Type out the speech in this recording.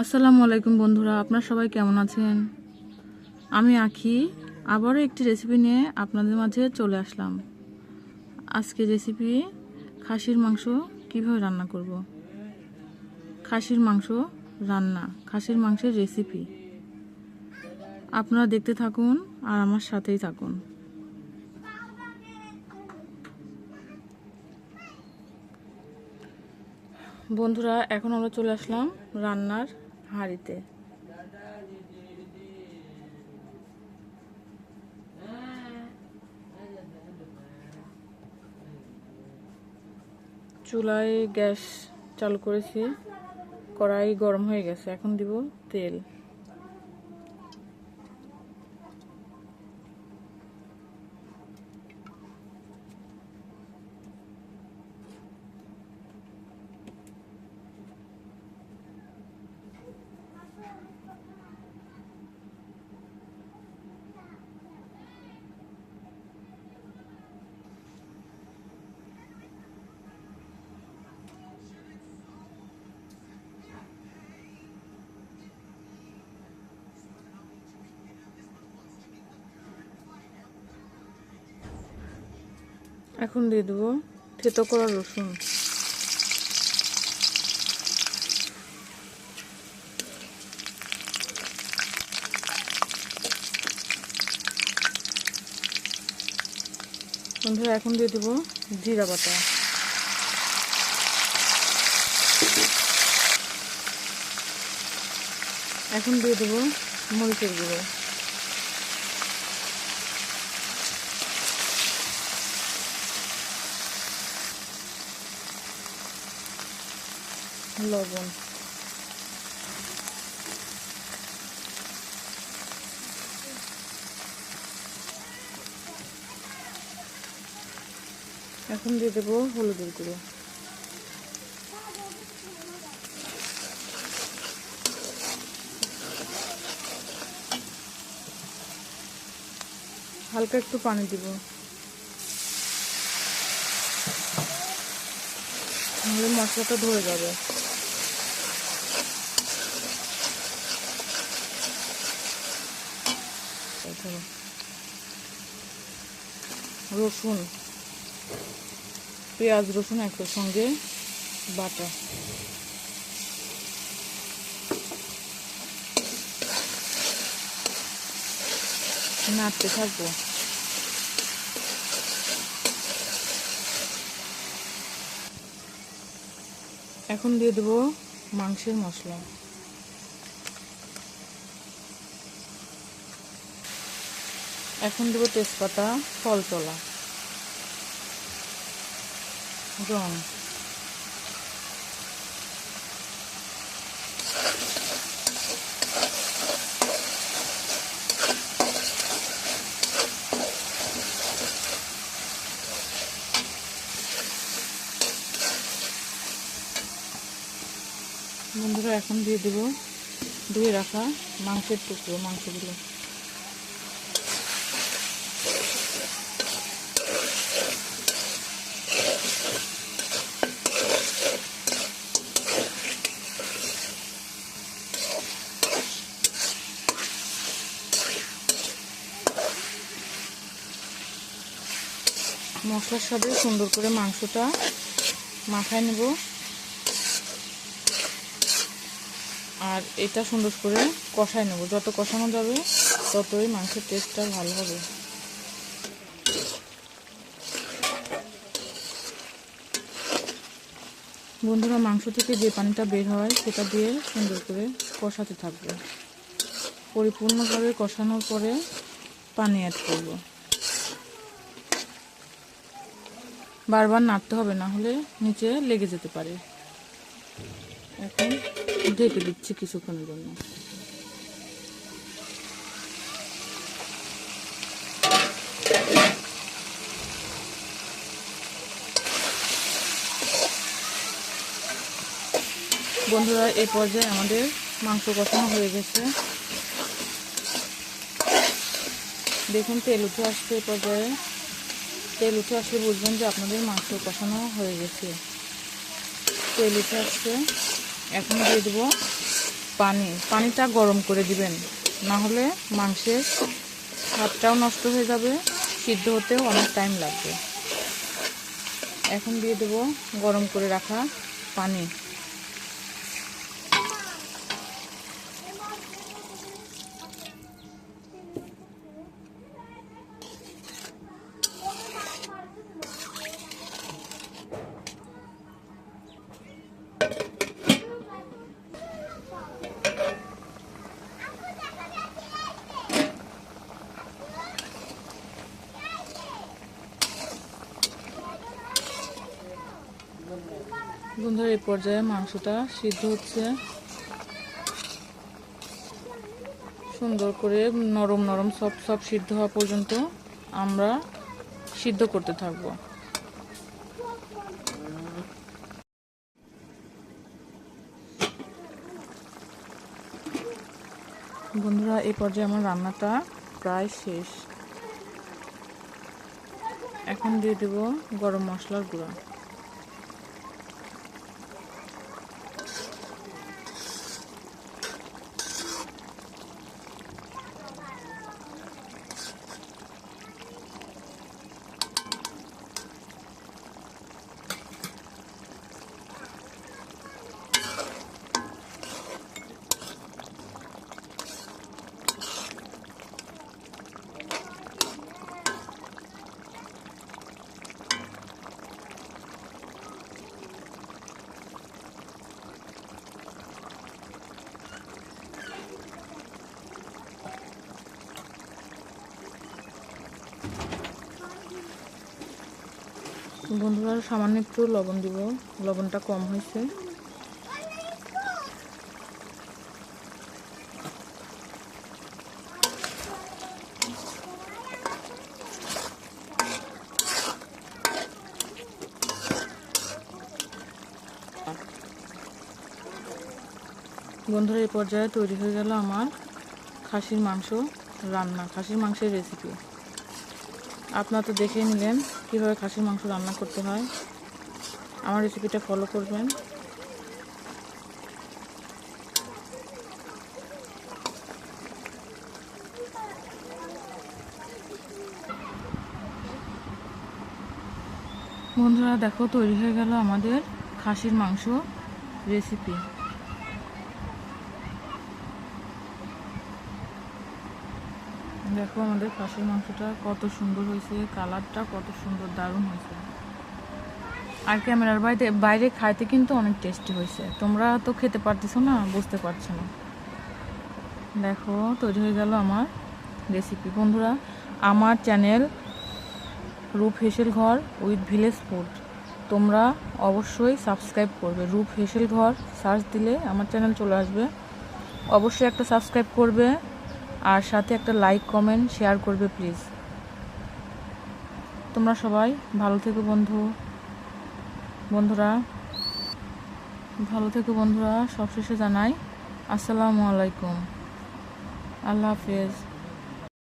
আসসালামু আলাইকুম বন্ধুরা, আপনারা সবাই কেমন আছেন? আমি আখি আবারও একটি রেসিপি নিয়ে আপনাদের মাঝে চলে আসলাম। আজকে রেসিপি খাসির মাংস কিভাবে রান্না করব। খাসির মাংস রান্না, খাসির মাংসের রেসিপি আপনারা দেখতে থাকুন আর আমার সাথেই থাকুন। বন্ধুরা, এখন আমরা চলে আসলাম রান্নার হাঁড়িতে। চুলায় গ্যাস চালু করেছি, কড়াই গরম হয়ে গেছে। এখন দিব তেল। এখন দিয়ে দেবো থেতো করা রসুন। বন্ধুরা, এখন দিয়ে দেবো জিরা বাটা। এখন দিয়ে দেবো মরিচের গুঁড়ো। লবণ। এখন দিয়ে দেবো হলুদের গুঁড়ো। হালকা একটু পানি দিব, নাহলে মশলাটা ধরে যাবে। রসুন, পেঁয়াজ রসুন একটার সঙ্গে বাটা। নাড়তে থাকবো। এখন দিয়ে দেবো মাংসের মশলা। এখন দেবো তেজপাতা, ফলতলা, রং, বন্ধুরা এখন দিয়ে দেবো ধুয়ে রাখা মাংসের টুকরো, মাংসগুলো। মশলার সাথে সুন্দর করে মাংসটা মাখায় নেব, আর এটা সুন্দর করে কষায় নেব। যত কষানো যাবে ততই মাংসের টেস্টটা ভালো হবে। বন্ধুরা, মাংস থেকে যে পানিটা বের হয় সেটা দিয়ে সুন্দর করে কষাতে থাকবো। পরিপূর্ণভাবে কষানোর পরে পানি অ্যাড করব। বারবার নাড়তে হবে, না হলে নিচে লেগে যেতে পারে। এখন ঢেকে দিচ্ছি কিছুক্ষণের জন্য। বন্ধুরা, এই পর্যায়ে আমাদের মাংস কষানো হয়ে গেছে। দেখুন তেল উঠে আসছে। এই পর্যায়ে তেল উঠে আসলে বুঝবেন যে আপনাদের মাংস কষানো হয়ে গেছে। তেল উঠে আসছে। এখন দিয়ে দেবো পানিটা গরম করে দিবেন, না হলে মাংসের স্বাদটাও নষ্ট হয়ে যাবে, সিদ্ধ হতেও অনেক টাইম লাগবে। এখন দিয়ে দেব গরম করে রাখা পানি। বন্ধুরা, এই পর্যায়ে মাংসটা সিদ্ধ হচ্ছে, সুন্দর করে নরম নরম সব সিদ্ধ হওয়া পর্যন্ত আমরা সিদ্ধ করতে থাকবো। বন্ধুরা, এই পর্যায়ে আমার রান্নাটা প্রায় শেষ। এখন দিয়ে দেব গরম মশলার গুঁড়া। বন্ধুরা, সামান্য একটু লবণ দিব, লবণটা কম হয়েছে। বন্ধুরা, এই পর্যায়ে তৈরি হয়ে গেল আমার খাসির মাংস রান্না, খাসির মাংসের রেসিপি। আপনারা তো দেখে নিলেন কীভাবে খাসির মাংস রান্না করতে হয়। আমার রেসিপিটা ফলো করবেন। বন্ধুরা, দেখো তৈরি হয়ে গেল আমাদের খাসির মাংস রেসিপি। দেখো আমাদের খাসির মাংসটা কত সুন্দর হয়েছে, কালারটা কত সুন্দর, দারুণ হয়েছে। আর ক্যামেরার বাইরে খাইতে কিন্তু অনেক টেস্টি হয়েছে। তোমরা তো খেতে পারতেছো না, বুঝতে পারছো না। দেখো তৈরি হয়ে গেল আমার রেসিপি। বন্ধুরা, আমার চ্যানেল রূপ হেসেল ঘর উইথ ভিলেজ ফুড, তোমরা অবশ্যই সাবস্ক্রাইব করবে। রূপ হেসেল ঘর সার্চ দিলে আমার চ্যানেল চলে আসবে। অবশ্যই একটা সাবস্ক্রাইব করবে, আর সাথে একটা লাইক কমেন্ট শেয়ার করবে প্লিজ। তোমরা সবাই ভালো থেকো বন্ধুরা ভালো থেকো বন্ধুরা। সবশেষে জানাই আসসালামু আলাইকুম, আল্লাহ হাফেজ।